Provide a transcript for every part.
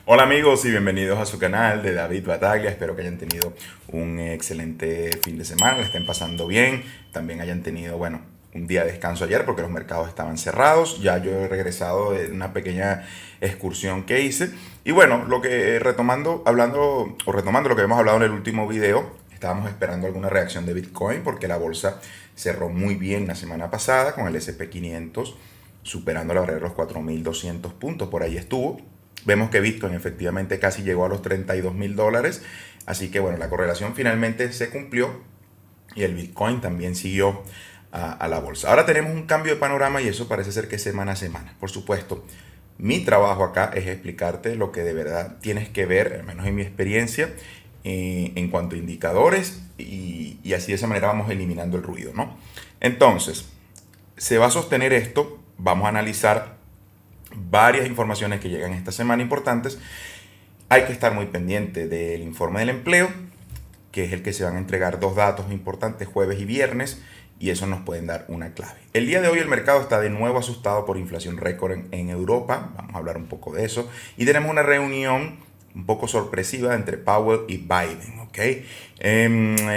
Hola amigos y bienvenidos a su canal de David Bataglia. Espero que hayan tenido un excelente fin de semana, le estén pasando bien. También hayan tenido, bueno, un día de descanso ayer porque los mercados estaban cerrados. Ya yo he regresado de una pequeña excursión que hice. Y bueno, lo que retomando lo que hemos hablado en el último video, estábamos esperando alguna reacción de Bitcoin porque la bolsa cerró muy bien la semana pasada con el S&P 500 superando la barrera de los 4.200 puntos. Por ahí estuvo. Vemos que Bitcoin efectivamente casi llegó a los $32.000. Así que bueno, la correlación finalmente se cumplió y el Bitcoin también siguió a la bolsa. Ahora tenemos un cambio de panorama y eso parece ser que es semana a semana. Por supuesto, mi trabajo acá es explicarte lo que de verdad tienes que ver, al menos en mi experiencia, en cuanto a indicadores y así de esa manera vamos eliminando el ruido, ¿no? Entonces, se va a sostener esto, vamos a analizar varias informaciones que llegan esta semana importantes. Hay que estar muy pendiente del informe del empleo, que es el que se van a entregar dos datos importantes jueves y viernes, y eso nos pueden dar una clave. El día de hoy el mercado está de nuevo asustado por inflación récord en Europa, vamos a hablar un poco de eso, y tenemos una reunión un poco sorpresiva entre Powell y Biden, ¿ok?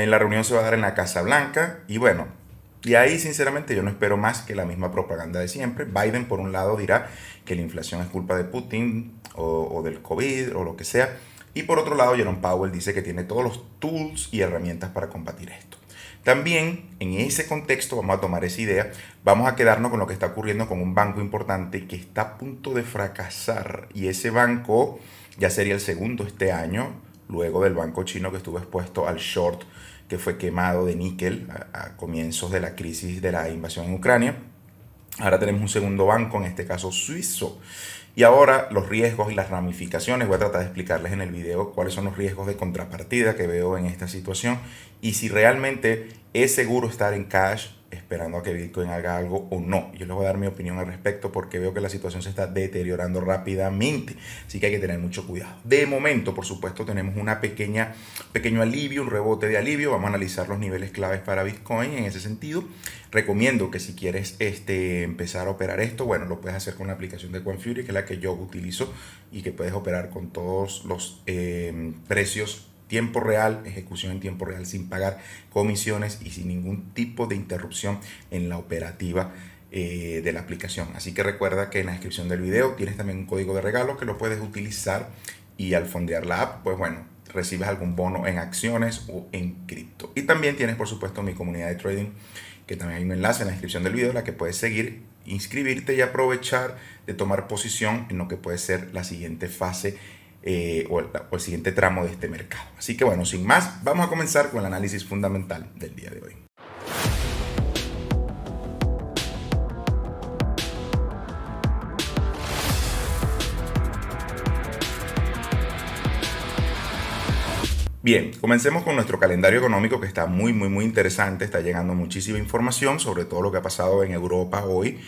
La reunión se va a dar en la Casa Blanca, y bueno, y ahí sinceramente yo no espero más que la misma propaganda de siempre. Biden por un lado dirá que la inflación es culpa de Putin o del COVID o lo que sea. Y por otro lado Jerome Powell dice que tiene todos los tools y herramientas para combatir esto. También en ese contexto vamos a tomar esa idea, vamos a quedarnos con lo que está ocurriendo con un banco importante que está a punto de fracasar. Y ese banco ya sería el segundo este año, luego del banco chino que estuvo expuesto al short que fue quemado de níquel a comienzos de la crisis de la invasión en Ucrania. Ahora tenemos un segundo banco, en este caso suizo. Y ahora los riesgos y las ramificaciones, voy a tratar de explicarles en el video cuáles son los riesgos de contrapartida que veo en esta situación y si realmente es seguro estar en cash esperando a que Bitcoin haga algo o no. Yo les voy a dar mi opinión al respecto porque veo que la situación se está deteriorando rápidamente, así que hay que tener mucho cuidado. De momento, por supuesto, tenemos pequeño alivio, un rebote de alivio. Vamos a analizar los niveles claves para Bitcoin en ese sentido. Recomiendo que si quieres empezar a operar esto, bueno, lo puedes hacer con la aplicación de Quantfury, que es la que yo utilizo y que puedes operar con todos los precios tiempo real, ejecución en tiempo real sin pagar comisiones y sin ningún tipo de interrupción en la operativa de la aplicación. Así que recuerda que en la descripción del video tienes también un código de regalo que lo puedes utilizar y al fondear la app, pues bueno, recibes algún bono en acciones o en cripto. Y también tienes, por supuesto, mi comunidad de trading, que también hay un enlace en la descripción del video, la que puedes seguir, inscribirte y aprovechar de tomar posición en lo que puede ser la siguiente fase o el siguiente tramo de este mercado. Así que bueno, sin más, vamos a comenzar con el análisis fundamental del día de hoy. Bien, comencemos con nuestro calendario económico que está muy interesante, está llegando muchísima información sobre todo lo que ha pasado en Europa hoy,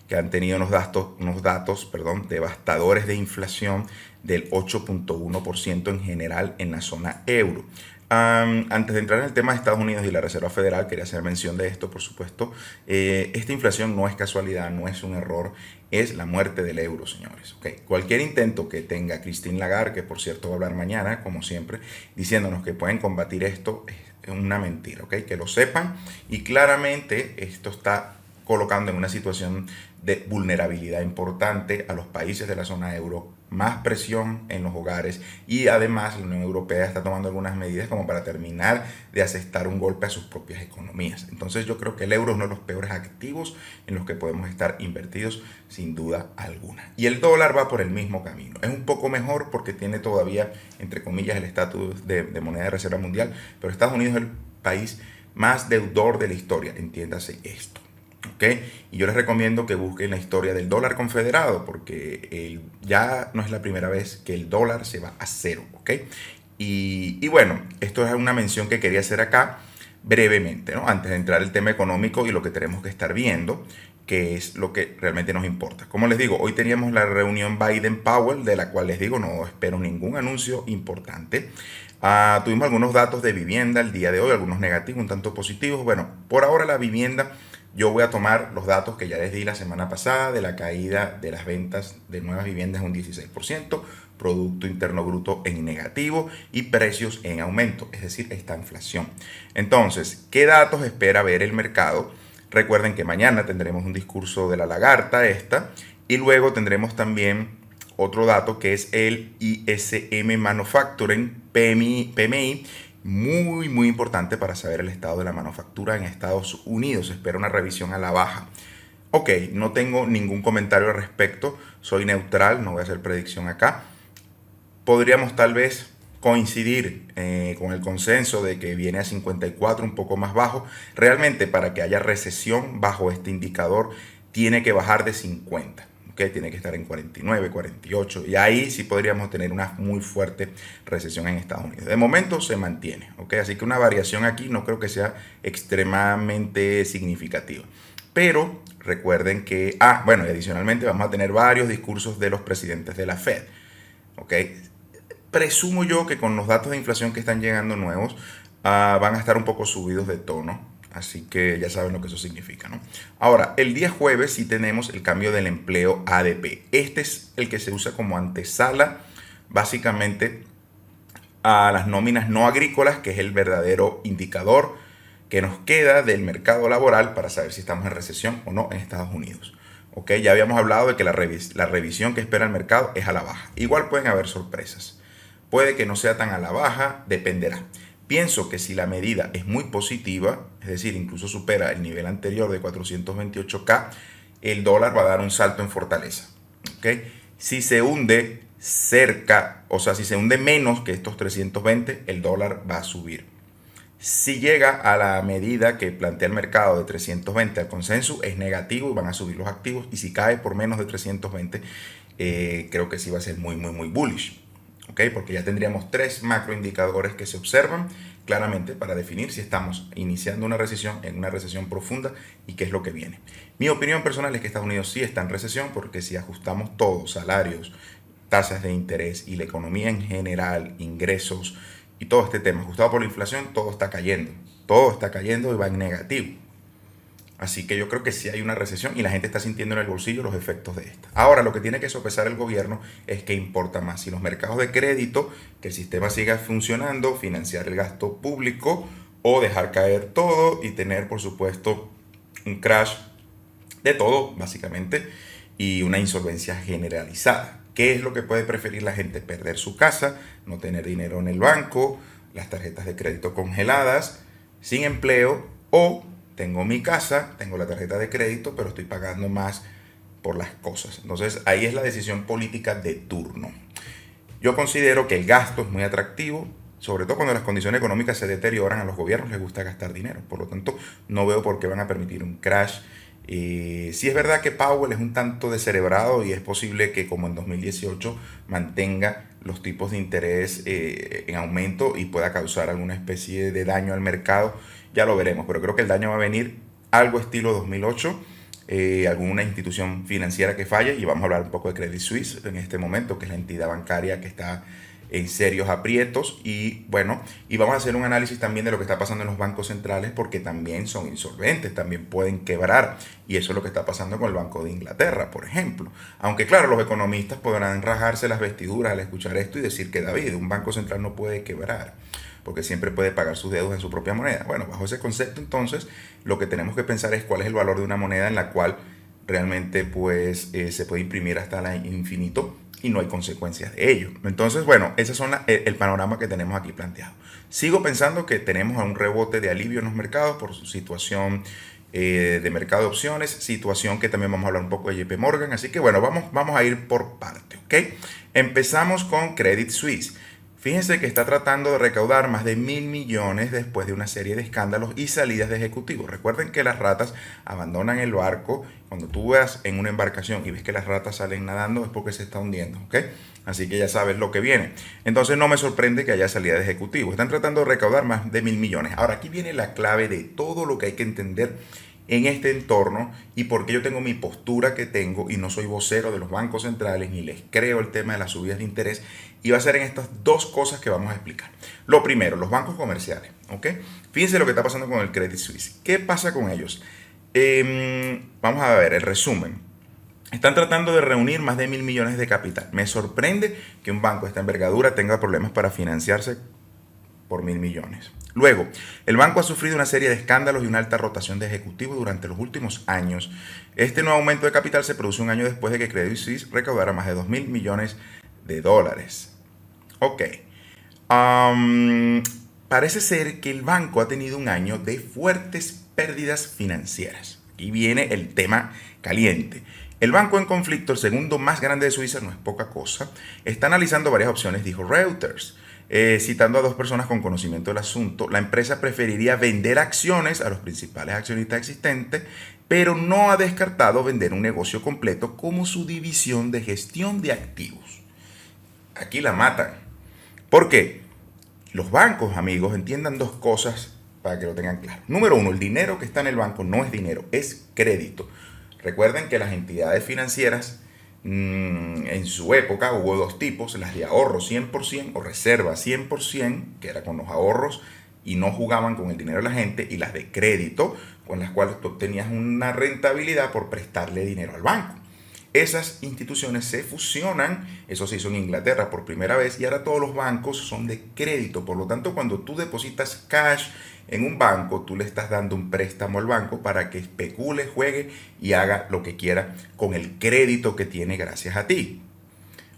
que han tenido unos datos devastadores de inflación del 8.1% en general en la zona euro. Antes de entrar en el tema de Estados Unidos y la Reserva Federal, quería hacer mención de esto, por supuesto. Esta inflación no es casualidad, no es un error, es la muerte del euro, señores. Okay. Cualquier intento que tenga Christine Lagarde, que por cierto va a hablar mañana, como siempre, diciéndonos que pueden combatir esto, es una mentira, ¿okay? Que lo sepan y claramente esto está colocando en una situación de vulnerabilidad importante a los países de la zona euro, más presión en los hogares y además la Unión Europea está tomando algunas medidas como para terminar de asestar un golpe a sus propias economías. Entonces yo creo que el euro es uno de los peores activos en los que podemos estar invertidos sin duda alguna. Y el dólar va por el mismo camino. Es un poco mejor porque tiene todavía, entre comillas, el estatus de moneda de reserva mundial, pero Estados Unidos es el país más deudor de la historia, entiéndase esto. ¿Okay? Y yo les recomiendo que busquen la historia del dólar confederado porque ya no es la primera vez que el dólar se va a cero. ¿Okay? Y bueno, esto es una mención que quería hacer acá brevemente, ¿no? Antes de entrar al tema económico y lo que tenemos que estar viendo, que es lo que realmente nos importa. Como les digo, hoy teníamos la reunión Biden-Powell, de la cual les digo no espero ningún anuncio importante. Tuvimos algunos datos de vivienda el día de hoy, algunos negativos, un tanto positivos. Bueno, por ahora la vivienda Yo voy a tomar los datos que ya les di la semana pasada de la caída de las ventas de nuevas viviendas en un 16%, Producto Interno Bruto en negativo y precios en aumento, es decir, esta inflación. Entonces, ¿qué datos espera ver el mercado? Recuerden que mañana tendremos un discurso de la lagarta y luego tendremos también otro dato que es el ISM Manufacturing PMI, muy importante para saber el estado de la manufactura en Estados Unidos. Se espera una revisión a la baja. Ok, no tengo ningún comentario al respecto, soy neutral, no voy a hacer predicción acá. Podríamos tal vez coincidir con el consenso de que viene a 54, un poco más bajo. Realmente para que haya recesión bajo este indicador tiene que bajar de 50. ¿Okay? Tiene que estar en 49, 48 y ahí sí podríamos tener una muy fuerte recesión en Estados Unidos. De momento se mantiene, ¿okay? Así que una variación aquí no creo que sea extremadamente significativa. Pero recuerden que, bueno, y adicionalmente vamos a tener varios discursos de los presidentes de la Fed, ¿okay? Presumo yo que con los datos de inflación que están llegando nuevos van a estar un poco subidos de tono. Así que ya saben lo que eso significa, ¿no? Ahora, el día jueves sí tenemos el cambio del empleo ADP. Este es el que se usa como antesala, básicamente, a las nóminas no agrícolas, que es el verdadero indicador que nos queda del mercado laboral para saber si estamos en recesión o no en Estados Unidos. ¿Ok? Ya habíamos hablado de que la revisión que espera el mercado es a la baja. Igual pueden haber sorpresas. Puede que no sea tan a la baja, dependerá. Pienso que si la medida es muy positiva, es decir, incluso supera el nivel anterior de 428K, el dólar va a dar un salto en fortaleza. ¿Okay? Si se hunde cerca, o sea, si se hunde menos que estos 320, el dólar va a subir. Si llega a la medida que plantea el mercado de 320 al consenso, es negativo y van a subir los activos. Y si cae por menos de 320, creo que sí va a ser muy bullish. ¿Okay? Porque ya tendríamos 3 macroindicadores que se observan claramente para definir si estamos iniciando una recesión, en una recesión profunda y qué es lo que viene. Mi opinión personal es que Estados Unidos sí está en recesión porque si ajustamos todo, salarios, tasas de interés y la economía en general, ingresos y todo este tema ajustado por la inflación, todo está cayendo y va en negativo. Así que yo creo que sí hay una recesión y la gente está sintiendo en el bolsillo los efectos de esta. Ahora, lo que tiene que sopesar el gobierno es qué importa más. Si los mercados de crédito, que el sistema siga funcionando, financiar el gasto público o dejar caer todo y tener, por supuesto, un crash de todo, básicamente, y una insolvencia generalizada. ¿Qué es lo que puede preferir la gente? Perder su casa, no tener dinero en el banco, las tarjetas de crédito congeladas, sin empleo o... Tengo mi casa, tengo la tarjeta de crédito, pero estoy pagando más por las cosas. Entonces, ahí es la decisión política de turno. Yo considero que el gasto es muy atractivo, sobre todo cuando las condiciones económicas se deterioran, a los gobiernos les gusta gastar dinero. Por lo tanto, no veo por qué van a permitir un crash. Sí es verdad que Powell es un tanto descerebrado y es posible que, como en 2018, mantenga los tipos de interés en aumento y pueda causar alguna especie de daño al mercado. Ya lo veremos, pero creo que el daño va a venir algo estilo 2008, alguna institución financiera que falle, y vamos a hablar un poco de Credit Suisse en este momento, que es la entidad bancaria que está en serios aprietos, y bueno, y vamos a hacer un análisis también de lo que está pasando en los bancos centrales, porque también son insolventes, también pueden quebrar, y eso es lo que está pasando con el Banco de Inglaterra, por ejemplo. Aunque claro, los economistas podrán rajarse las vestiduras al escuchar esto y decir que David, un banco central no puede quebrar, porque siempre puede pagar sus deudas en su propia moneda. Bueno, bajo ese concepto, entonces, lo que tenemos que pensar es cuál es el valor de una moneda en la cual realmente pues se puede imprimir hasta el infinito y no hay consecuencias de ello. Entonces, bueno, ese es el panorama que tenemos aquí planteado. Sigo pensando que tenemos un rebote de alivio en los mercados por su situación de mercado de opciones, situación que también vamos a hablar un poco de JP Morgan. Así que bueno, vamos a ir por parte, ¿ok? Empezamos con Credit Suisse. Fíjense que está tratando de recaudar más de 1.000 millones después de una serie de escándalos y salidas de ejecutivos. Recuerden que las ratas abandonan el barco. Cuando tú vas en una embarcación y ves que las ratas salen nadando es porque se está hundiendo, ¿ok? Así que ya sabes lo que viene. Entonces no me sorprende que haya salida de ejecutivos. Están tratando de recaudar más de 1.000 millones. Ahora, aquí viene la clave de todo lo que hay que entender en este entorno y por qué yo tengo mi postura que tengo y no soy vocero de los bancos centrales ni les creo el tema de las subidas de interés, y va a ser en estas dos cosas que vamos a explicar. Lo primero, los bancos comerciales, ¿ok? Fíjense lo que está pasando con el Credit Suisse. ¿Qué pasa con ellos? Vamos a ver el resumen. Están tratando de reunir más de 1.000 millones de capital. Me sorprende que un banco de esta envergadura tenga problemas para financiarse por 1.000 millones. Luego, el banco ha sufrido una serie de escándalos y una alta rotación de ejecutivos durante los últimos años. Este nuevo aumento de capital se produce un año después de que Credit Suisse recaudara más de 2.000 millones de dólares. Ok. Parece ser que el banco ha tenido un año de fuertes pérdidas financieras. Aquí viene el tema caliente. El banco en conflicto, el segundo más grande de Suiza, no es poca cosa, está analizando varias opciones, dijo Reuters. Citando a dos personas con conocimiento del asunto, la empresa preferiría vender acciones a los principales accionistas existentes, pero no ha descartado vender un negocio completo como su división de gestión de activos. Aquí la matan. ¿Por qué? Los bancos, amigos, entiendan dos cosas para que lo tengan claro. Número uno, el dinero que está en el banco no es dinero, es crédito. Recuerden que las entidades financieras en su época hubo dos tipos, las de ahorro 100% o reserva 100%, que era con los ahorros y no jugaban con el dinero de la gente, y las de crédito, con las cuales tú obtenías una rentabilidad por prestarle dinero al banco. Esas instituciones se fusionan, eso se hizo en Inglaterra por primera vez, y ahora todos los bancos son de crédito. Por lo tanto, cuando tú depositas cash en un banco, tú le estás dando un préstamo al banco para que especule, juegue y haga lo que quiera con el crédito que tiene gracias a ti.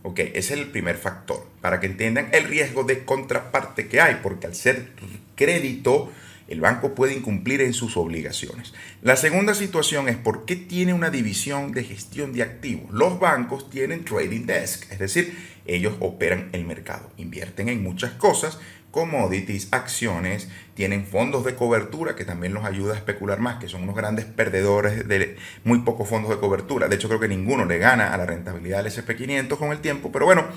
Ok, ese es el primer factor, para que entiendan el riesgo de contraparte que hay, porque al ser crédito, el banco puede incumplir en sus obligaciones. La segunda situación es por qué tiene una división de gestión de activos. Los bancos tienen trading desk, es decir, ellos operan el mercado, invierten en muchas cosas, commodities, acciones, tienen fondos de cobertura que también los ayuda a especular más, que son unos grandes perdedores de muy pocos fondos de cobertura. De hecho, creo que ninguno le gana a la rentabilidad del S&P 500 con el tiempo, pero bueno,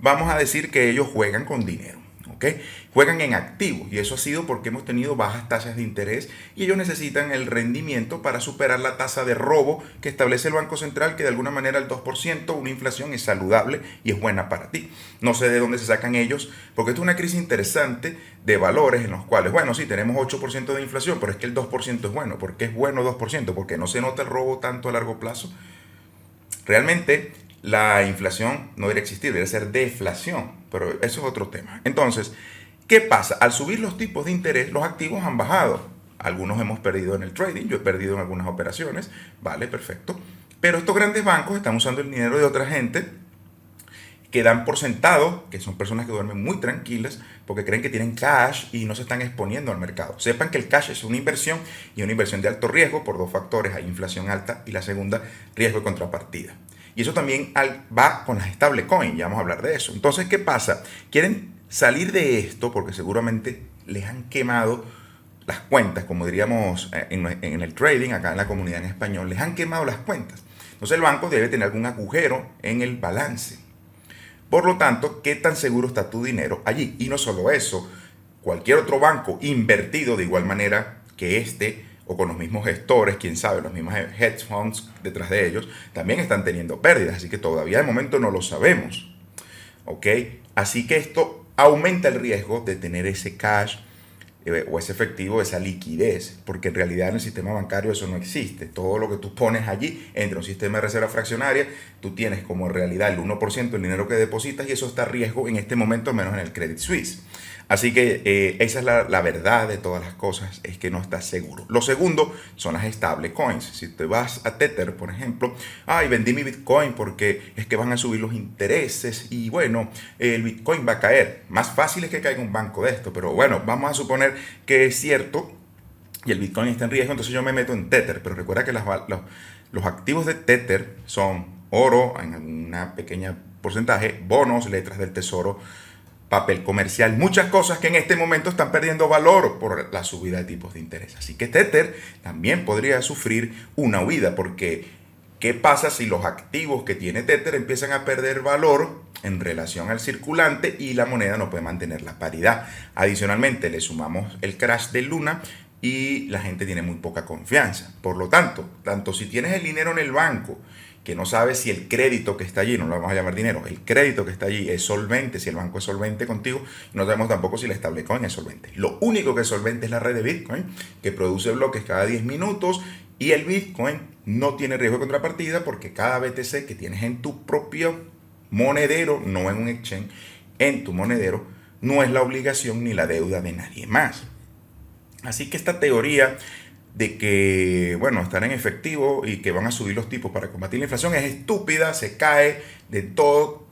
vamos a decir que ellos juegan con dinero. ¿Okay? Juegan en activos, y eso ha sido porque hemos tenido bajas tasas de interés y ellos necesitan el rendimiento para superar la tasa de robo que establece el Banco Central, que de alguna manera el 2%, una inflación es saludable y es buena para ti. No sé de dónde se sacan ellos, porque esto es una crisis interesante de valores en los cuales, bueno, sí, tenemos 8% de inflación, pero es que el 2% es bueno. ¿Por qué es bueno 2%? Porque no se nota el robo tanto a largo plazo. Realmente la inflación no debería existir, debería ser deflación, pero eso es otro tema. Entonces, ¿qué pasa? Al subir los tipos de interés, los activos han bajado. Algunos hemos perdido en el trading, yo he perdido en algunas operaciones, vale, perfecto. Pero estos grandes bancos están usando el dinero de otra gente que dan por sentado, que son personas que duermen muy tranquilas porque creen que tienen cash y no se están exponiendo al mercado. Sepan que el cash es una inversión, y una inversión de alto riesgo por dos factores: hay inflación alta y la segunda, riesgo de contrapartida. Y eso también va con las stablecoins, ya vamos a hablar de eso. Entonces, ¿qué pasa? Quieren salir de esto porque seguramente les han quemado las cuentas, como diríamos en el trading, acá en la comunidad en español, les han quemado las cuentas. Entonces el banco debe tener algún agujero en el balance. Por lo tanto, ¿qué tan seguro está tu dinero allí? Y no solo eso, cualquier otro banco invertido de igual manera que este, o con los mismos gestores, quién sabe, los mismos hedge funds detrás de ellos, también están teniendo pérdidas, así que todavía de momento no lo sabemos. ¿Ok? Así que esto aumenta el riesgo de tener ese cash o ese efectivo, esa liquidez, porque en realidad en el sistema bancario eso no existe. Todo lo que tú pones allí entra un sistema de reserva fraccionaria, tú tienes como en realidad el 1% del dinero que depositas, y eso está a riesgo en este momento, menos en el Credit Suisse. Así que esa es la verdad de todas las cosas, es que no estás seguro. Lo segundo son las stablecoins. Si te vas a Tether, por ejemplo, vendí mi Bitcoin porque es que van a subir los intereses y bueno, el Bitcoin va a caer. Más fácil es que caiga un banco de esto, pero bueno, vamos a suponer que es cierto y el Bitcoin está en riesgo, entonces yo me meto en Tether. Pero recuerda que los activos de Tether son oro en una pequeña porcentaje, bonos, letras del tesoro, papel comercial, muchas cosas que en este momento están perdiendo valor por la subida de tipos de interés. Así que Tether también podría sufrir una huida, porque ¿qué pasa si los activos que tiene Tether empiezan a perder valor en relación al circulante y la moneda no puede mantener la paridad? Adicionalmente, le sumamos el crash de Luna y la gente tiene muy poca confianza. Por lo tanto, tanto si tienes el dinero en el banco, que no sabes si el crédito que está allí, no lo vamos a llamar dinero, el crédito que está allí es solvente, si el banco es solvente contigo, no sabemos tampoco si la stablecoin es solvente. Lo único que es solvente es la red de Bitcoin, que produce bloques cada 10 minutos Y el Bitcoin no tiene riesgo de contrapartida porque cada BTC que tienes en tu propio monedero, no en un exchange, en tu monedero, no es la obligación ni la deuda de nadie más. Así que esta teoría de que, bueno, estar en efectivo y que van a subir los tipos para combatir la inflación es estúpida, se cae de todo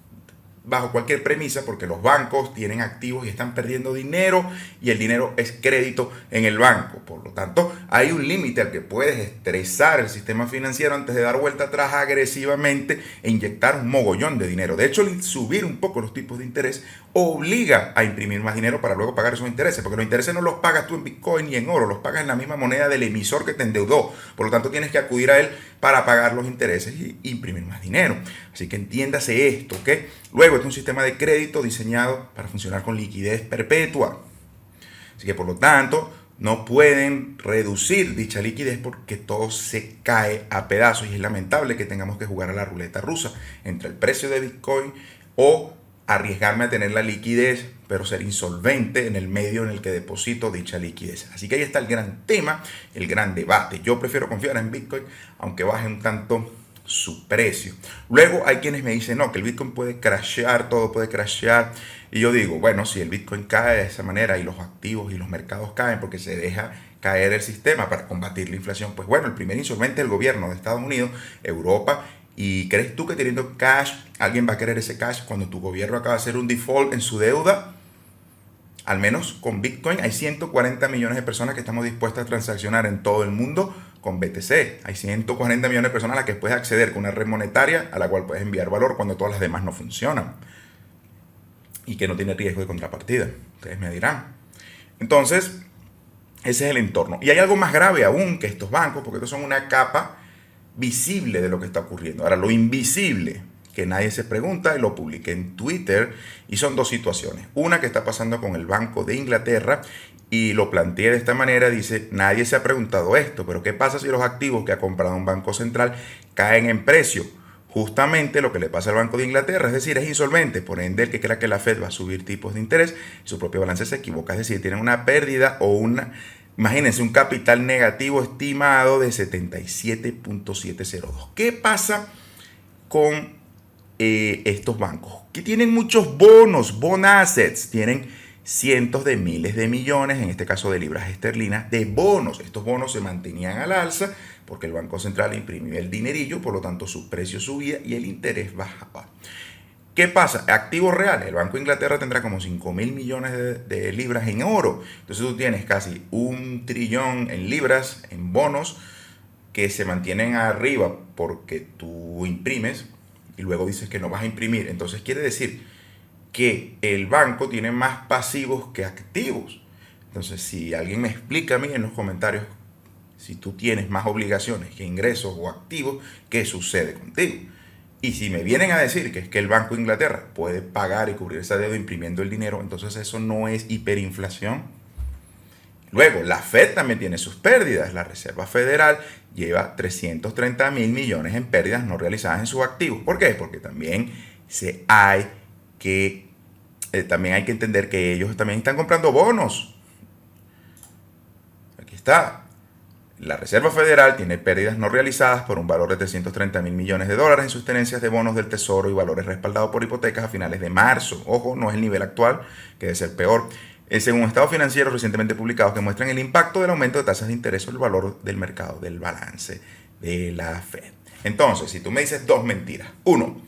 bajo cualquier premisa porque los bancos tienen activos y están perdiendo dinero y el dinero es crédito en el banco. Por lo tanto, hay un límite al que puedes estresar el sistema financiero antes de dar vuelta atrás agresivamente e inyectar un mogollón de dinero. De hecho, el subir un poco los tipos de interés obliga a imprimir más dinero para luego pagar esos intereses, porque los intereses no los pagas tú en Bitcoin ni en oro, los pagas en la misma moneda del emisor que te endeudó. Por lo tanto, tienes que acudir a él para pagar los intereses y imprimir más dinero. Así que entiéndase esto, ¿ok? Luego, este es un sistema de crédito diseñado para funcionar con liquidez perpetua. Así que, por lo tanto, no pueden reducir dicha liquidez porque todo se cae a pedazos y es lamentable que tengamos que jugar a la ruleta rusa entre el precio de Bitcoin o arriesgarme a tener la liquidez, pero ser insolvente en el medio en el que deposito dicha liquidez. Así que ahí está el gran tema, el gran debate. Yo prefiero confiar en Bitcoin, aunque baje un tanto su precio. Luego hay quienes me dicen, no, que el Bitcoin puede crashear, todo puede crashear. Y yo digo, bueno, si el Bitcoin cae de esa manera y los activos y los mercados caen porque se deja caer el sistema para combatir la inflación, pues bueno, el primer insolvente es el gobierno de Estados Unidos, Europa. ¿Y crees tú que teniendo cash, alguien va a querer ese cash cuando tu gobierno acaba de hacer un default en su deuda? Al menos con Bitcoin hay 140 millones de personas que estamos dispuestas a transaccionar en todo el mundo con BTC. Hay 140 millones de personas a las que puedes acceder con una red monetaria a la cual puedes enviar valor cuando todas las demás no funcionan. Y que no tiene riesgo de contrapartida. Ustedes me dirán. Entonces, ese es el entorno. Y hay algo más grave aún que estos bancos, porque estos son una capa visible de lo que está ocurriendo. Ahora, lo invisible, que nadie se pregunta, y lo publiqué en Twitter, y son dos situaciones. Una que está pasando con el Banco de Inglaterra, y lo planteé de esta manera, dice, nadie se ha preguntado esto, pero ¿qué pasa si los activos que ha comprado un banco central caen en precio? Justamente lo que le pasa al Banco de Inglaterra, es decir, es insolvente, por ende el que crea que la Fed va a subir tipos de interés, su propio balance se equivoca, es decir, tienen una pérdida o imagínense, un capital negativo estimado de 77.702. ¿Qué pasa con estos bancos? Que tienen muchos bonos, bond assets, tienen cientos de miles de millones, en este caso de libras esterlinas, de bonos. Estos bonos se mantenían al alza porque el Banco Central imprimía el dinerillo, por lo tanto su precio subía y el interés bajaba. ¿Qué pasa? Activo real. El Banco de Inglaterra tendrá como 5.000 millones de libras en oro. Entonces tú tienes casi 1 trillón en libras, en bonos, que se mantienen arriba porque tú imprimes y luego dices que no vas a imprimir. Entonces quiere decir que el banco tiene más pasivos que activos. Entonces, si alguien me explica a mí en los comentarios, si tú tienes más obligaciones que ingresos o activos, ¿qué sucede contigo? Y si me vienen a decir que es que el Banco de Inglaterra puede pagar y cubrir esa deuda imprimiendo el dinero, entonces eso no es hiperinflación. Luego, la Fed también tiene sus pérdidas. La Reserva Federal lleva 330.000 millones en pérdidas no realizadas en sus activos. ¿Por qué? Porque también hay que entender que ellos también están comprando bonos. Aquí está. La Reserva Federal tiene pérdidas no realizadas por un valor de 330.000 millones de dólares en sus tenencias de bonos del Tesoro y valores respaldados por hipotecas a finales de marzo. Ojo, no es el nivel actual, que debe ser peor. Según estados financieros recientemente publicados que muestran el impacto del aumento de tasas de interés sobre el valor del mercado del balance de la Fed. Entonces, si tú me dices dos mentiras. Uno,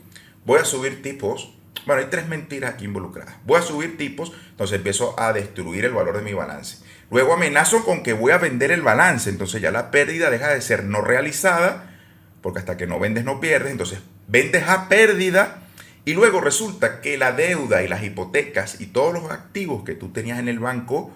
voy a subir tipos. Bueno, hay tres mentiras aquí involucradas. Voy a subir tipos, entonces empiezo a destruir el valor de mi balance. Luego amenazo con que voy a vender el balance, entonces ya la pérdida deja de ser no realizada, porque hasta que no vendes no pierdes, entonces vendes a pérdida y luego resulta que la deuda y las hipotecas y todos los activos que tú tenías en el banco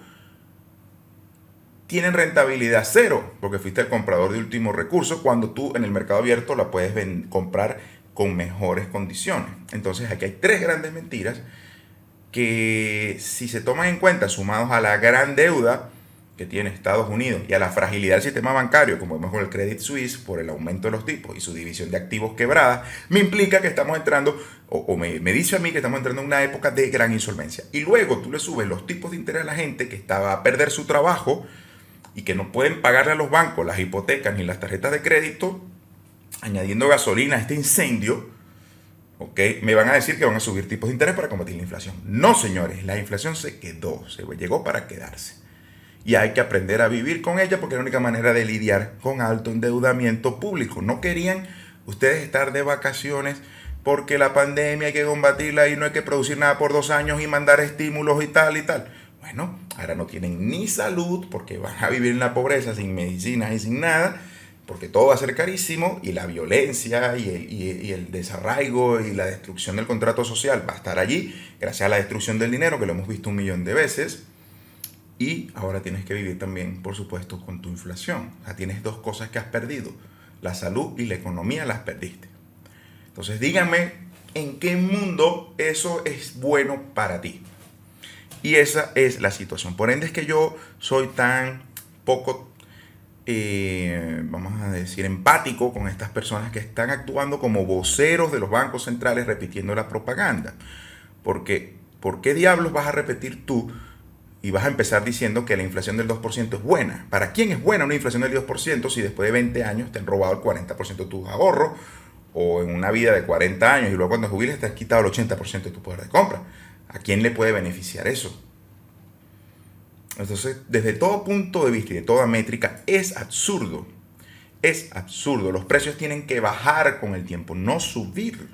tienen rentabilidad cero, porque fuiste el comprador de último recurso cuando tú en el mercado abierto la puedes comprar con mejores condiciones. Entonces aquí hay tres grandes mentiras que si se toman en cuenta sumados a la gran deuda que tiene Estados Unidos y a la fragilidad del sistema bancario, como vemos con el Credit Suisse por el aumento de los tipos y su división de activos quebrada, me implica que estamos entrando, me dice a mí que estamos entrando en una época de gran insolvencia. Y luego tú le subes los tipos de interés a la gente que estaba a perder su trabajo y que no pueden pagarle a los bancos las hipotecas ni las tarjetas de crédito, añadiendo gasolina a este incendio, ¿ok? Me van a decir que van a subir tipos de interés para combatir la inflación. No, señores, la inflación se quedó, se llegó para quedarse. Y hay que aprender a vivir con ella porque es la única manera de lidiar con alto endeudamiento público. No querían ustedes estar de vacaciones porque la pandemia hay que combatirla y no hay que producir nada por 2 años y mandar estímulos y tal y tal. Bueno, ahora no tienen ni salud porque van a vivir en la pobreza sin medicinas y sin nada, porque todo va a ser carísimo y la violencia y el desarraigo y la destrucción del contrato social va a estar allí gracias a la destrucción del dinero, que lo hemos visto 1.000.000 de veces. Y ahora tienes que vivir también, por supuesto, con tu inflación. O sea, tienes 2 cosas que has perdido. La salud y la economía las perdiste. Entonces díganme en qué mundo eso es bueno para ti. Y esa es la situación. Por ende es que yo soy tan poco, vamos a decir, empático con estas personas que están actuando como voceros de los bancos centrales repitiendo la propaganda. Porque, ¿por qué diablos vas a repetir tú y vas a empezar diciendo que la inflación del 2% es buena? ¿Para quién es buena una inflación del 2% si después de 20 años te han robado el 40% de tus ahorros? O en una vida de 40 años y luego cuando jubiles te has quitado el 80% de tu poder de compra. ¿A quién le puede beneficiar eso? Entonces, desde todo punto de vista y de toda métrica, es absurdo. Es absurdo. Los precios tienen que bajar con el tiempo, no subir.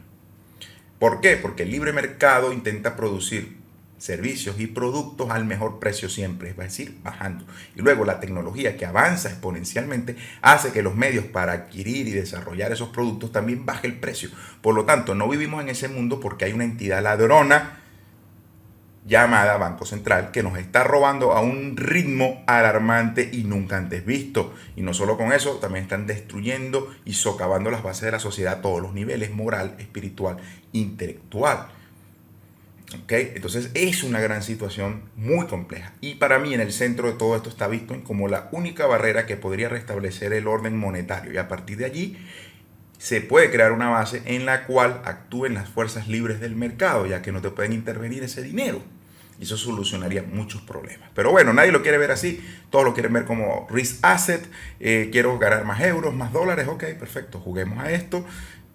¿Por qué? Porque el libre mercado intenta producir servicios y productos al mejor precio siempre, es decir, bajando. Y luego la tecnología que avanza exponencialmente hace que los medios para adquirir y desarrollar esos productos también baje el precio. Por lo tanto, no vivimos en ese mundo porque hay una entidad ladrona llamada Banco Central que nos está robando a un ritmo alarmante y nunca antes visto. Y no solo con eso, también están destruyendo y socavando las bases de la sociedad a todos los niveles, moral, espiritual, intelectual. ¿Okay? Entonces es una gran situación muy compleja. Y para mí en el centro de todo esto está Bitcoin como la única barrera que podría restablecer el orden monetario. Y a partir de allí se puede crear una base en la cual actúen las fuerzas libres del mercado, ya que no te pueden intervenir ese dinero. Y eso solucionaría muchos problemas. Pero bueno, nadie lo quiere ver así. Todos lo quieren ver como risk asset. Quiero ganar más euros, más dólares. Ok, perfecto, juguemos a esto.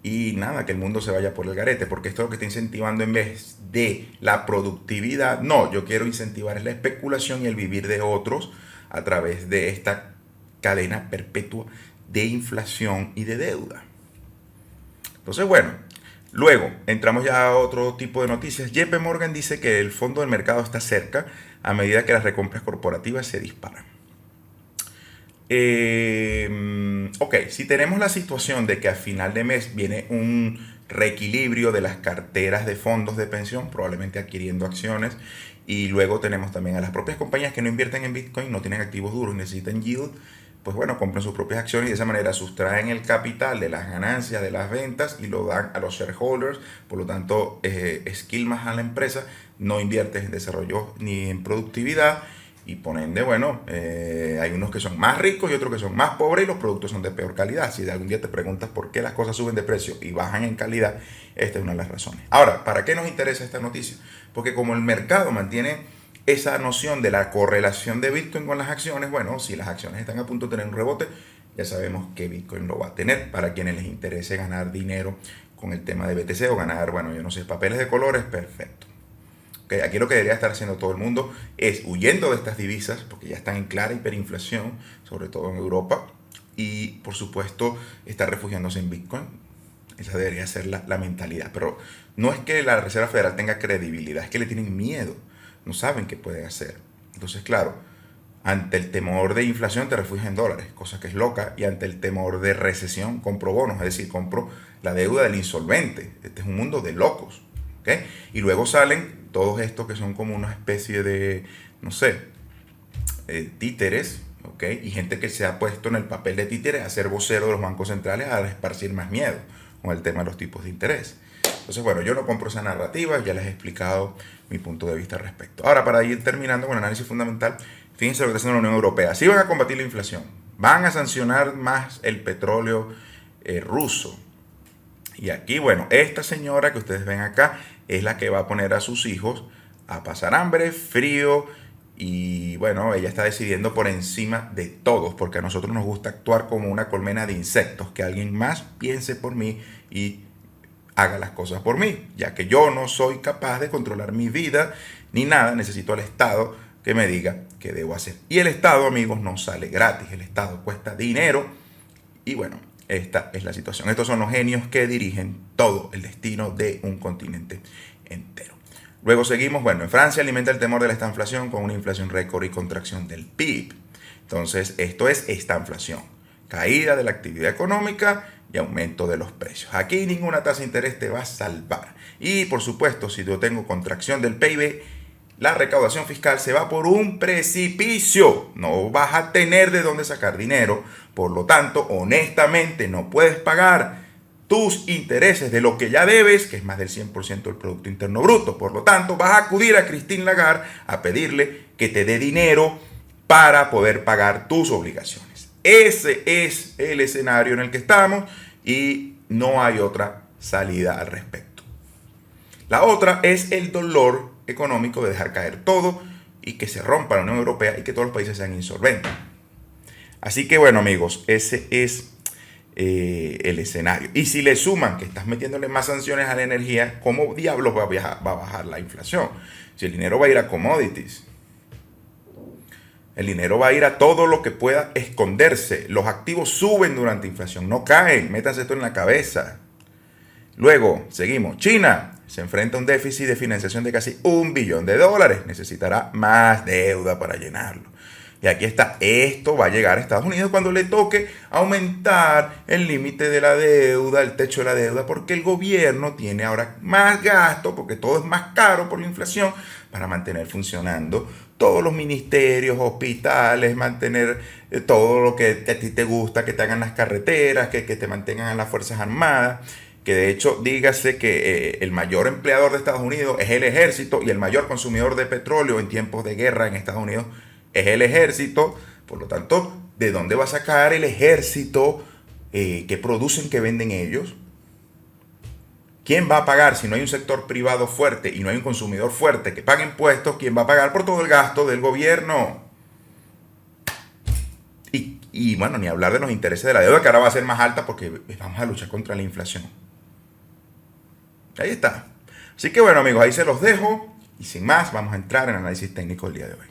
Y nada, que el mundo se vaya por el garete, porque esto es lo que está incentivando en vez de la productividad. No, yo quiero incentivar la especulación y el vivir de otros a través de esta cadena perpetua de inflación y de deuda. Entonces, bueno, luego entramos ya a otro tipo de noticias. JP Morgan dice que el fondo del mercado está cerca a medida que las recompras corporativas se disparan. Ok, si tenemos la situación de que a final de mes viene un reequilibrio de las carteras de fondos de pensión, probablemente adquiriendo acciones, y luego tenemos también a las propias compañías que no invierten en Bitcoin, no tienen activos duros, necesitan yield, pues bueno, compran sus propias acciones y de esa manera sustraen el capital de las ganancias de las ventas y lo dan a los shareholders. Por lo tanto, skill más a la empresa, no inviertes en desarrollo ni en productividad y por ende, bueno, hay unos que son más ricos y otros que son más pobres y los productos son de peor calidad. Si de algún día te preguntas por qué las cosas suben de precio y bajan en calidad, esta es una de las razones. Ahora, ¿para qué nos interesa esta noticia? Porque como el mercado mantiene esa noción de la correlación de Bitcoin con las acciones, bueno, si las acciones están a punto de tener un rebote, ya sabemos que Bitcoin lo va a tener. Para quienes les interese ganar dinero con el tema de BTC o ganar, bueno, yo no sé, papeles de colores, perfecto. Okay, aquí lo que debería estar haciendo todo el mundo es huyendo de estas divisas, porque ya están en clara hiperinflación, sobre todo en Europa, y por supuesto estar refugiándose en Bitcoin. Esa debería ser la mentalidad. Pero no es que la Reserva Federal tenga credibilidad, es que le tienen miedo. No saben qué pueden hacer. Entonces, claro, ante el temor de inflación te refugias en dólares, cosa que es loca, y ante el temor de recesión compro bonos, es decir, compro la deuda del insolvente. Este es un mundo de locos. ¿Okay? Y luego salen todos estos que son como una especie de, no sé, títeres, ¿okay? Y gente que se ha puesto en el papel de títeres a ser vocero de los bancos centrales a esparcir más miedo con el tema de los tipos de interés. Entonces, bueno, yo no compro esa narrativa, ya les he explicado mi punto de vista al respecto. Ahora, para ir terminando con el análisis fundamental, fíjense lo que está haciendo la Unión Europea. Sí van a combatir la inflación, van a sancionar más el petróleo ruso. Y aquí, bueno, esta señora que ustedes ven acá es la que va a poner a sus hijos a pasar hambre, frío Y bueno, ella está decidiendo por encima de todos, porque a nosotros nos gusta actuar como una colmena de insectos, que alguien más piense por mí y haga las cosas por mí, ya que yo no soy capaz de controlar mi vida ni nada, necesito al Estado que me diga qué debo hacer. Y el Estado, amigos, no sale gratis, el Estado cuesta dinero y bueno, esta es la situación. Estos son los genios que dirigen todo el destino de un continente entero. Luego seguimos, bueno, en Francia alimenta el temor de la estanflación con una inflación récord y contracción del PIB. Entonces, esto es estanflación, caída de la actividad económica y aumento de los precios. Aquí ninguna tasa de interés te va a salvar. Y por supuesto, si yo tengo contracción del PIB, la recaudación fiscal se va por un precipicio. No vas a tener de dónde sacar dinero. Por lo tanto, honestamente, no puedes pagar tus intereses de lo que ya debes, que es más del 100% del Producto Interno Bruto. Por lo tanto, vas a acudir a Christine Lagarde a pedirle que te dé dinero para poder pagar tus obligaciones. Ese es el escenario en el que estamos y no hay otra salida al respecto. La otra es el dolor económico de dejar caer todo y que se rompa la Unión Europea y que todos los países sean insolventes. Así que bueno, amigos, ese es el escenario. Y si le suman que estás metiéndole más sanciones a la energía, ¿cómo diablos va a bajar la inflación? Si el dinero va a ir a commodities, el dinero va a ir a todo lo que pueda esconderse. Los activos suben durante inflación, no caen. Métanse esto en la cabeza. Luego, seguimos. China se enfrenta a un déficit de financiación de casi $1 billón. Necesitará más deuda para llenarlo. Y aquí está, esto va a llegar a Estados Unidos cuando le toque aumentar el límite de la deuda, el techo de la deuda, porque el gobierno tiene ahora más gasto, porque todo es más caro por la inflación, para mantener funcionando todos los ministerios, hospitales, mantener todo lo que a ti te gusta, que te hagan las carreteras, que te mantengan a las Fuerzas Armadas. Que de hecho dígase que el mayor empleador de Estados Unidos es el ejército y el mayor consumidor de petróleo en tiempos de guerra en Estados Unidos es el ejército. Por lo tanto, ¿de dónde va a sacar el ejército que producen, que venden ellos? ¿Quién va a pagar si no hay un sector privado fuerte y no hay un consumidor fuerte que pague impuestos? ¿Quién va a pagar por todo el gasto del gobierno? Y bueno, ni hablar de los intereses de la deuda, que ahora va a ser más alta porque vamos a luchar contra la inflación. Ahí está. Así que bueno, amigos, ahí se los dejo. Y sin más, vamos a entrar en el análisis técnico del día de hoy.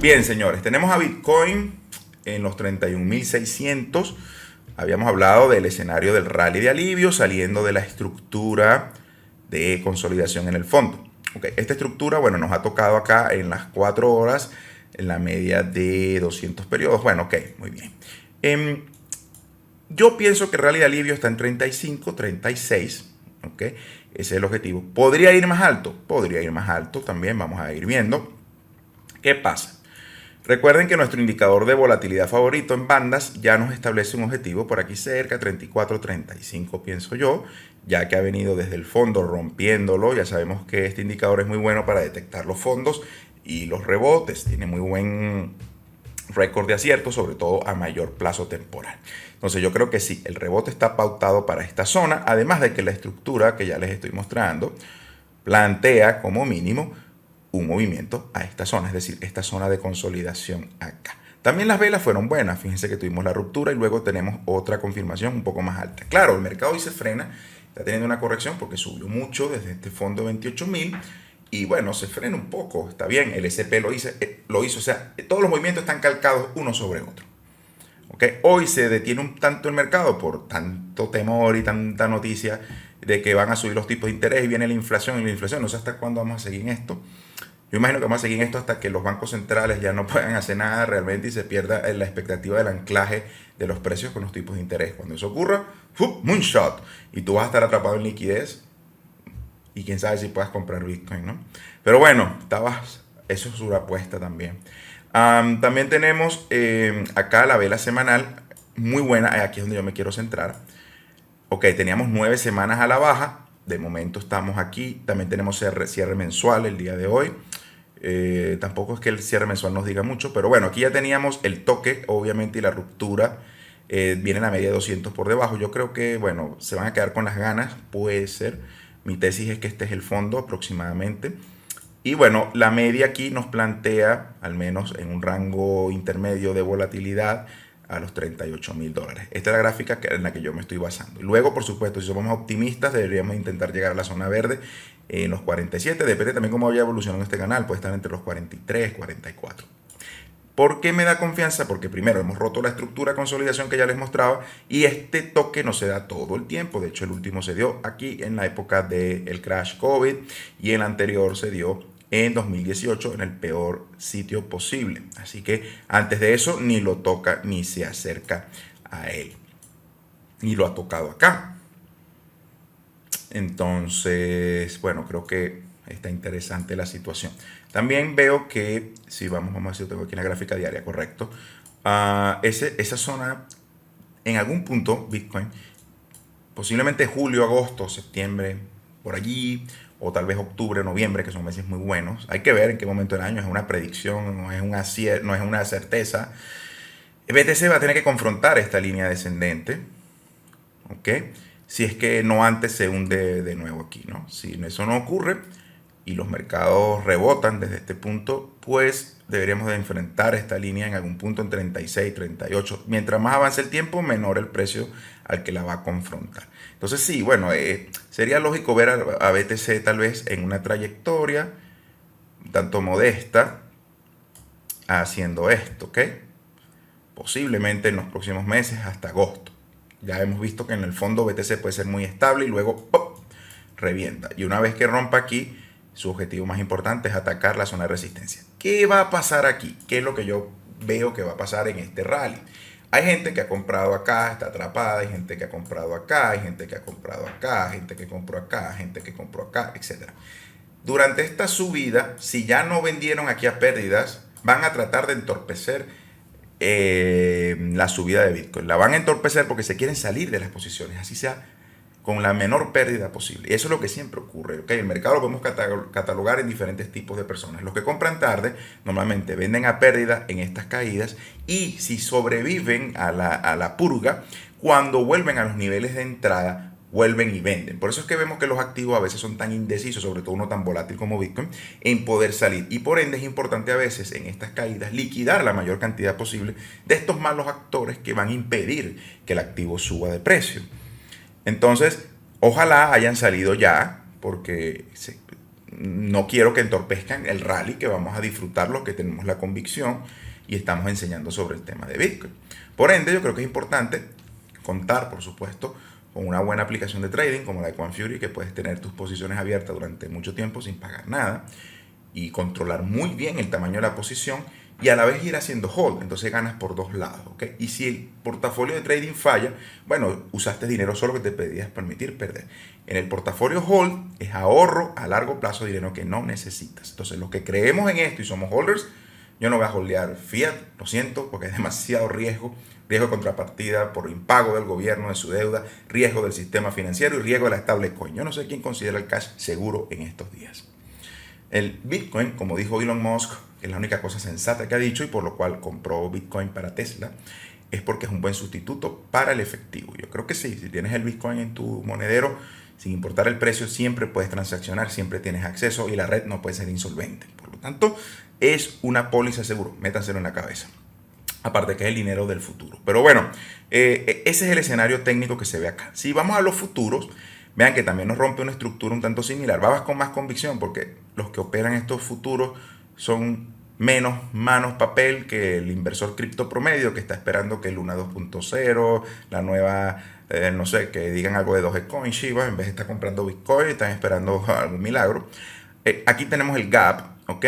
Bien, señores, tenemos a Bitcoin en los 31.600. Habíamos hablado del escenario del rally de alivio saliendo de la estructura de consolidación en el fondo. Okay, esta estructura, bueno, nos ha tocado acá en las 4 horas, en la media de 200 periodos. Bueno, ok, muy bien. Yo pienso que el rally de alivio está en 35, 36. Ok, ese es el objetivo. ¿Podría ir más alto? Podría ir más alto también, vamos a ir viendo. ¿Qué pasa? Recuerden que nuestro indicador de volatilidad favorito en bandas ya nos establece un objetivo por aquí cerca, 34, 35 pienso yo, ya que ha venido desde el fondo rompiéndolo. Ya sabemos que este indicador es muy bueno para detectar los fondos y los rebotes. Tiene muy buen récord de acierto, sobre todo a mayor plazo temporal. Entonces yo creo que sí, el rebote está pautado para esta zona, además de que la estructura que ya les estoy mostrando plantea como mínimo un movimiento a esta zona, es decir, esta zona de consolidación acá. También las velas fueron buenas, fíjense que tuvimos la ruptura y luego tenemos otra confirmación un poco más alta. Claro, el mercado hoy se frena, está teniendo una corrección porque subió mucho desde este fondo 28.000 y bueno, se frena un poco, está bien, el SP lo hizo, o sea, todos los movimientos están calcados uno sobre otro. ¿Okay? Hoy se detiene un tanto el mercado por tanto temor y tanta noticia de que van a subir los tipos de interés y viene la inflación y la inflación, no sé hasta cuándo vamos a seguir en esto. Yo imagino que vamos a seguir en esto hasta que los bancos centrales ya no puedan hacer nada realmente y se pierda la expectativa del anclaje de los precios con los tipos de interés. Cuando eso ocurra, moonshot, y tú vas a estar atrapado en liquidez y quién sabe si puedas comprar Bitcoin, ¿no? Pero bueno, eso es una apuesta también. También tenemos acá la vela semanal, muy buena, aquí es donde yo me quiero centrar. Ok, teníamos 9 semanas a la baja, de momento estamos aquí, también tenemos cierre mensual el día de hoy. Tampoco es que el cierre mensual nos diga mucho, pero bueno, aquí ya teníamos el toque, obviamente, y la ruptura Viene la media de 200 por debajo. Yo creo que, bueno, se van a quedar con las ganas, puede ser. Mi tesis es que este es el fondo aproximadamente. Y bueno, la media aquí nos plantea, al menos en un rango intermedio de volatilidad, a los $38,000. Esta es la gráfica en la que yo me estoy basando. Luego, por supuesto, si somos optimistas, deberíamos intentar llegar a la zona verde en los 47. Depende también cómo vaya evolucionando este canal. Puede estar entre los 43, 44. ¿Por qué me da confianza? Porque primero hemos roto la estructura de consolidación que ya les mostraba y este toque no se da todo el tiempo. De hecho, el último se dio aquí en la época del crash COVID y el anterior se dio en 2018 en el peor sitio posible. Así que antes de eso ni lo toca ni se acerca a él. Ni lo ha tocado acá. Entonces, bueno, creo que está interesante la situación. También veo que, si vamos a ver si yo tengo aquí la gráfica diaria, correcto. Esa zona, en algún punto, Bitcoin, posiblemente julio, agosto, septiembre, por allí, o tal vez octubre, noviembre, que son meses muy buenos. Hay que ver en qué momento del año, es una predicción, no es una certeza. BTC va a tener que confrontar esta línea descendente, ¿ok? Si es que no antes se hunde de nuevo aquí, ¿no? Si eso no ocurre y los mercados rebotan desde este punto, pues deberíamos de enfrentar esta línea en algún punto en 36, 38. Mientras más avance el tiempo, menor el precio al que la va a confrontar. Entonces sí, bueno, sería lógico ver a BTC tal vez en una trayectoria un tanto modesta haciendo esto, ¿ok? Posiblemente en los próximos meses hasta agosto. Ya hemos visto que en el fondo BTC puede ser muy estable y luego ¡pop!, revienta. Y una vez que rompa aquí, su objetivo más importante es atacar la zona de resistencia. ¿Qué va a pasar aquí? ¿Qué es lo que yo veo que va a pasar en este rally? Hay gente que ha comprado acá, está atrapada, hay gente que ha comprado acá, hay gente que ha comprado acá, gente que compró acá, gente que compró acá, etc. Durante esta subida, si ya no vendieron aquí a pérdidas, van a tratar de entorpecer la subida de Bitcoin. La van a entorpecer porque se quieren salir de las posiciones, así sea con la menor pérdida posible. Y eso es lo que siempre ocurre. ¿Okay? El mercado lo podemos catalogar en diferentes tipos de personas. Los que compran tarde normalmente venden a pérdida en estas caídas y si sobreviven a la purga, cuando vuelven a los niveles de entrada, vuelven y venden. Por eso es que vemos que los activos a veces son tan indecisos, sobre todo uno tan volátil como Bitcoin, en poder salir. Y por ende es importante a veces en estas caídas liquidar la mayor cantidad posible de estos malos actores que van a impedir que el activo suba de precio. Entonces, ojalá hayan salido ya, porque no quiero que entorpezcan el rally que vamos a disfrutar los que tenemos la convicción y estamos enseñando sobre el tema de Bitcoin. Por ende, yo creo que es importante contar, por supuesto, con una buena aplicación de trading como la de QuantFury, que puedes tener tus posiciones abiertas durante mucho tiempo sin pagar nada y controlar muy bien el tamaño de la posición y a la vez ir haciendo hold, entonces ganas por dos lados, ¿ok? Y si el portafolio de trading falla, bueno, usaste dinero solo que te pedías permitir perder. En el portafolio hold es ahorro a largo plazo, dinero que no necesitas. Entonces, los que creemos en esto y somos holders, yo no voy a holdear fiat, lo siento, porque es demasiado riesgo de contrapartida por impago del gobierno de su deuda, riesgo del sistema financiero y riesgo de la stablecoin. Yo no sé quién considera el cash seguro en estos días. El Bitcoin, como dijo Elon Musk, es la única cosa sensata que ha dicho y por lo cual compró Bitcoin para Tesla, es porque es un buen sustituto para el efectivo. Yo creo que sí, si tienes el Bitcoin en tu monedero, sin importar el precio, siempre puedes transaccionar, siempre tienes acceso y la red no puede ser insolvente. Por lo tanto, es una póliza seguro, métanselo en la cabeza. Aparte que es el dinero del futuro. Pero bueno, ese es el escenario técnico que se ve acá. Si vamos a los futuros, vean que también nos rompe una estructura un tanto similar. Vamos con más convicción porque los que operan estos futuros son menos manos papel que el inversor cripto promedio que está esperando que el Luna 2.0, la nueva, no sé, que digan algo de Dogecoin, Shiba, en vez de estar comprando Bitcoin, están esperando algún milagro. Aquí tenemos el gap, ¿ok?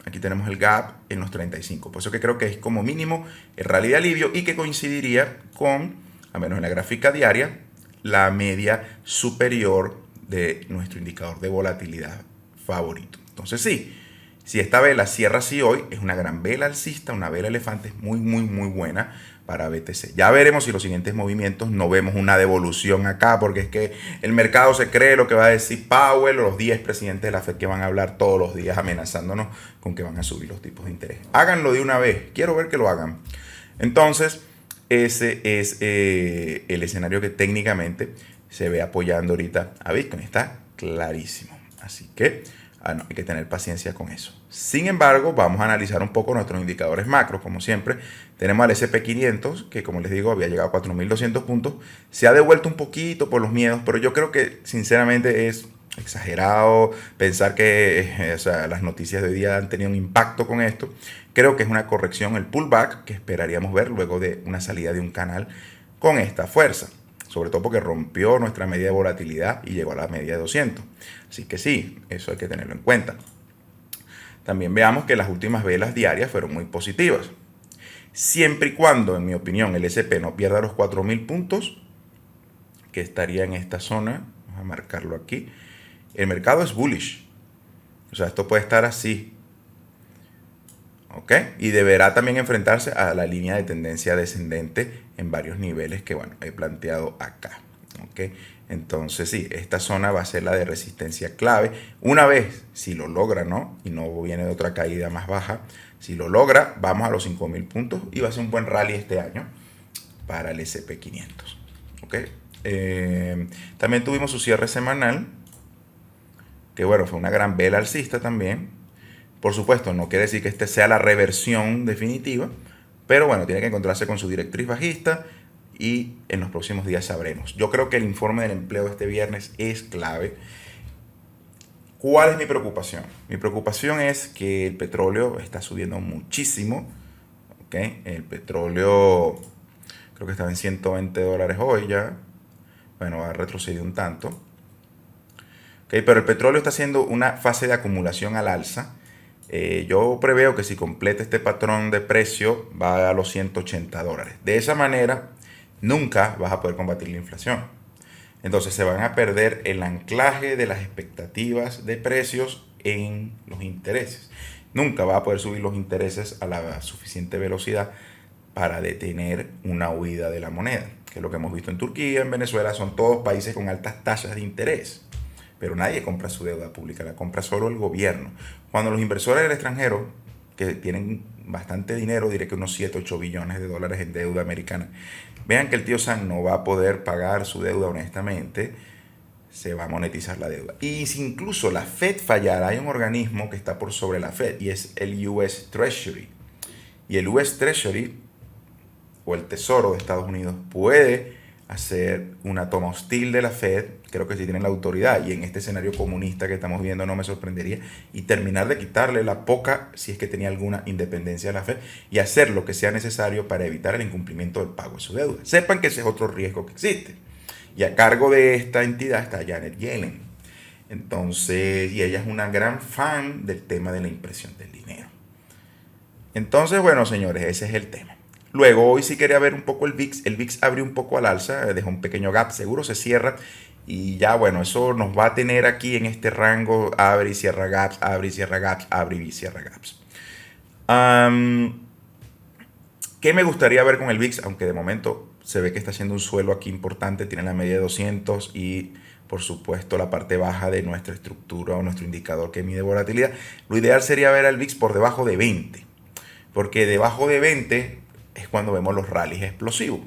Aquí tenemos el gap en los 35. Por eso que creo que es como mínimo el rally de alivio y que coincidiría con, al menos en la gráfica diaria, la media superior de nuestro indicador de volatilidad favorito. Entonces sí, si esta vela cierra así hoy, es una gran vela alcista, una vela elefante, es muy, muy, muy buena para BTC. Ya veremos si los siguientes movimientos no vemos una devolución acá, porque es que el mercado se cree lo que va a decir Powell o los 10 presidentes de la Fed que van a hablar todos los días amenazándonos con que van a subir los tipos de interés. Háganlo de una vez, quiero ver que lo hagan. Entonces, ese es el escenario que técnicamente se ve apoyando ahorita a Bitcoin. Está clarísimo. Así que no, hay que tener paciencia con eso. Sin embargo, vamos a analizar un poco nuestros indicadores macros. Como siempre, tenemos al SP500, que como les digo, había llegado a 4.200 puntos. Se ha devuelto un poquito por los miedos, pero yo creo que sinceramente es exagerado pensar que o sea, las noticias de hoy día han tenido un impacto con esto. Creo que es una corrección, el pullback que esperaríamos ver luego de una salida de un canal con esta fuerza. Sobre todo porque rompió nuestra media de volatilidad y llegó a la media de 200. Así que sí, eso hay que tenerlo en cuenta. También veamos que las últimas velas diarias fueron muy positivas. Siempre y cuando, en mi opinión, el SP no pierda los 4.000 puntos, que estaría en esta zona, vamos a marcarlo aquí, el mercado es bullish. O sea, esto puede estar así. ¿Ok? Y deberá también enfrentarse a la línea de tendencia descendente en varios niveles que, bueno, he planteado acá. ¿Ok? Entonces, sí, esta zona va a ser la de resistencia clave. Una vez, si lo logra, ¿no? Y no viene de otra caída más baja. Si lo logra, vamos a los 5.000 puntos y va a ser un buen rally este año para el SP500. ¿Ok? También tuvimos su cierre semanal, que, bueno, fue una gran vela alcista también. Por supuesto, no quiere decir que este sea la reversión definitiva, pero bueno, tiene que encontrarse con su directriz bajista y en los próximos días sabremos. Yo creo que el informe del empleo de este viernes es clave. ¿Cuál es mi preocupación? Mi preocupación es que el petróleo está subiendo muchísimo. ¿Okay? El petróleo creo que estaba en $120 hoy ya. Bueno, ha retrocedido un tanto. ¿Okay? Pero el petróleo está haciendo una fase de acumulación al alza. Yo preveo que si completa este patrón de precio va a los $180. De esa manera nunca vas a poder combatir la inflación. Entonces se van a perder el anclaje de las expectativas de precios en los intereses. Nunca va a poder subir los intereses a la suficiente velocidad para detener una huida de la moneda, que es lo que hemos visto en Turquía, en Venezuela, son todos países con altas tasas de interés. Pero nadie compra su deuda pública, la compra solo el gobierno. Cuando los inversores del extranjero, que tienen bastante dinero, diré que unos 7, 8 billones de dólares en deuda americana, vean que el tío Sam no va a poder pagar su deuda honestamente, se va a monetizar la deuda. Y si incluso la Fed fallara, hay un organismo que está por sobre la Fed y es el US Treasury. Y el US Treasury, o el Tesoro de Estados Unidos, puede hacer una toma hostil de la Fed, creo que si tienen la autoridad, y en este escenario comunista que estamos viendo no me sorprendería, y terminar de quitarle la poca, si es que tenía alguna independencia de la Fed, y hacer lo que sea necesario para evitar el incumplimiento del pago de su deuda. Sepan que ese es otro riesgo que existe. Y a cargo de esta entidad está Janet Yellen. Entonces, y ella es una gran fan del tema de la impresión del dinero. Entonces, bueno, señores, ese es el tema. Luego, hoy sí quería ver un poco el VIX. El VIX abrió un poco al alza, dejó un pequeño gap, seguro se cierra. Y ya, bueno, eso nos va a tener aquí en este rango, abre y cierra gaps, abre y cierra gaps, abre y cierra gaps. ¿Qué me gustaría ver con el VIX? Aunque de momento se ve que está haciendo un suelo aquí importante, tiene la media de 200 y por supuesto la parte baja de nuestra estructura o nuestro indicador que mide volatilidad. Lo ideal sería ver al VIX por debajo de 20, porque debajo de 20 es cuando vemos los rallies explosivos.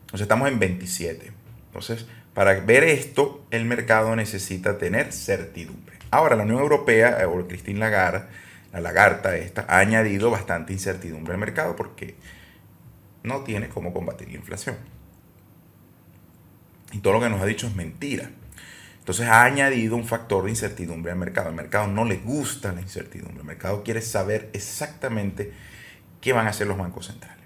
Entonces estamos en 27. Entonces, para ver esto, el mercado necesita tener certidumbre. Ahora, la Unión Europea, o Christine Lagarde, la lagarta esta, ha añadido bastante incertidumbre al mercado porque no tiene cómo combatir la inflación. Y todo lo que nos ha dicho es mentira. Entonces ha añadido un factor de incertidumbre al mercado. Al mercado no le gusta la incertidumbre. El mercado quiere saber exactamente qué van a hacer los bancos centrales.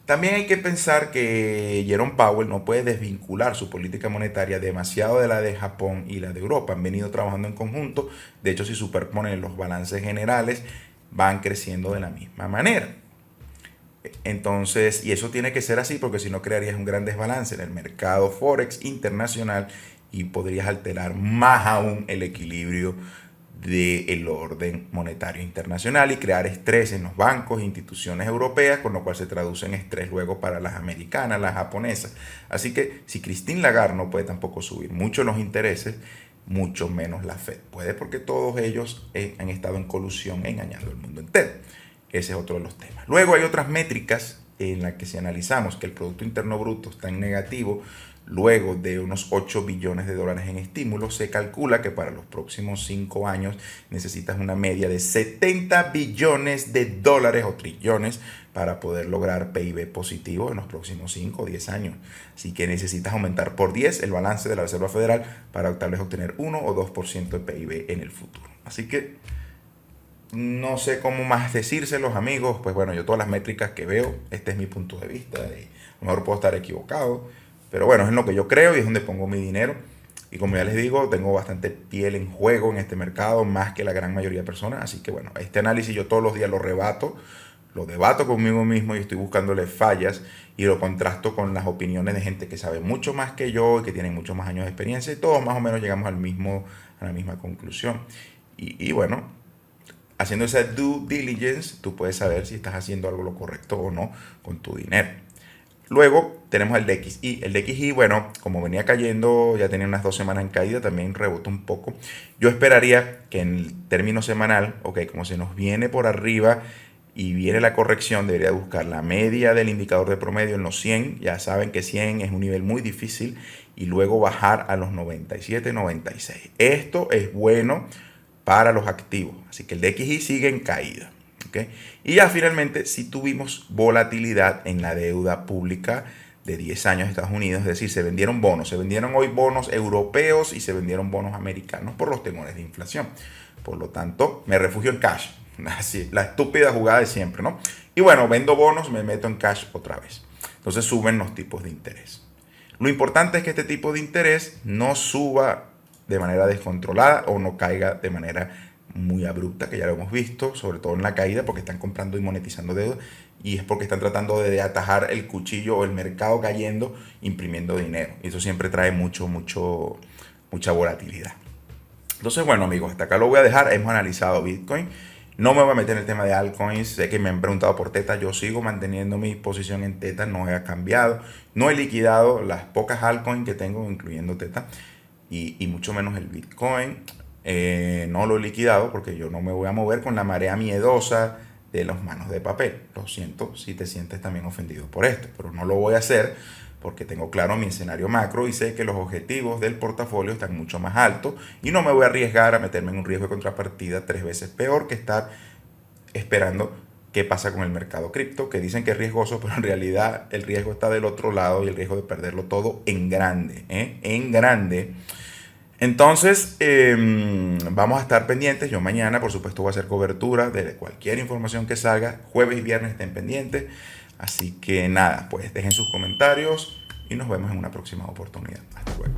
También hay que pensar que Jerome Powell no puede desvincular su política monetaria demasiado de la de Japón y la de Europa. Han venido trabajando en conjunto. De hecho, si superponen los balances generales, van creciendo de la misma manera. Entonces, y eso tiene que ser así porque si no crearías un gran desbalance en el mercado Forex internacional y podrías alterar más aún el equilibrio del orden monetario internacional y crear estrés en los bancos e instituciones europeas, con lo cual se traduce en estrés luego para las americanas, las japonesas. Así que si Christine Lagarde no puede tampoco subir mucho los intereses, mucho menos la Fed puede, porque todos ellos han estado en colusión engañando al mundo entero. Ese es otro de los temas. Luego hay otras métricas en la que si analizamos que el Producto Interno Bruto está en negativo, luego de unos 8 billones de dólares en estímulos, se calcula que para los próximos 5 años necesitas una media de 70 billones de dólares o trillones para poder lograr PIB positivo en los próximos 5 o 10 años. Así que necesitas aumentar por 10 el balance de la Reserva Federal para tal vez obtener 1 o 2% de PIB en el futuro. Así que no sé cómo más decírselos, amigos. Pues bueno, yo todas las métricas que veo, este es mi punto de vista. Y a lo mejor puedo estar equivocado, pero bueno, es en lo que yo creo y es donde pongo mi dinero. Y como ya les digo, tengo bastante piel en juego en este mercado, más que la gran mayoría de personas. Así que bueno, este análisis yo todos los días lo rebato, lo debato conmigo mismo y estoy buscándole fallas y lo contrasto con las opiniones de gente que sabe mucho más que yo y que tiene muchos más años de experiencia y todos más o menos llegamos a la misma conclusión. Y bueno, haciendo esa due diligence, tú puedes saber si estás haciendo algo lo correcto o no con tu dinero. Luego tenemos el DXY. El DXY, bueno, como venía cayendo, ya tenía unas 2 semanas en caída, también rebotó un poco. Yo esperaría que en el término semanal, ok, como se nos viene por arriba y viene la corrección, debería buscar la media del indicador de promedio en los 100. Ya saben que 100 es un nivel muy difícil y luego bajar a los 97, 96. Esto es bueno para los activos. Así que el DXY sigue en caída. ¿Okay? Y ya finalmente sí tuvimos volatilidad en la deuda pública de 10 años de Estados Unidos. Es decir, se vendieron bonos. Se vendieron hoy bonos europeos y se vendieron bonos americanos por los temores de inflación. Por lo tanto, me refugio en cash. Así, la estúpida jugada de siempre, ¿no? Y bueno, vendo bonos, me meto en cash otra vez. Entonces suben los tipos de interés. Lo importante es que este tipo de interés no suba de manera descontrolada o no caiga de manera muy abrupta, que ya lo hemos visto, sobre todo en la caída, porque están comprando y monetizando deuda, y es porque están tratando de atajar el cuchillo o el mercado cayendo, imprimiendo dinero. Y eso siempre trae mucha volatilidad. Entonces, bueno, amigos, hasta acá lo voy a dejar. Hemos analizado Bitcoin. No me voy a meter en el tema de altcoins. Sé que me han preguntado por Teta. Yo sigo manteniendo mi posición en Teta. No he cambiado. No he liquidado las pocas altcoins que tengo, incluyendo Teta. Y mucho menos el Bitcoin. No lo he liquidado porque yo no me voy a mover con la marea miedosa de las manos de papel. Lo siento si te sientes también ofendido por esto, pero no lo voy a hacer porque tengo claro mi escenario macro y sé que los objetivos del portafolio están mucho más altos y no me voy a arriesgar a meterme en un riesgo de contrapartida 3 veces peor que estar esperando qué pasa con el mercado cripto, que dicen que es riesgoso, pero en realidad el riesgo está del otro lado y el riesgo de perderlo todo en grande, en grande. Entonces, vamos a estar pendientes. Yo mañana, por supuesto, voy a hacer cobertura de cualquier información que salga. Jueves y viernes estén pendientes. Así que nada, pues dejen sus comentarios y nos vemos en una próxima oportunidad. Hasta luego.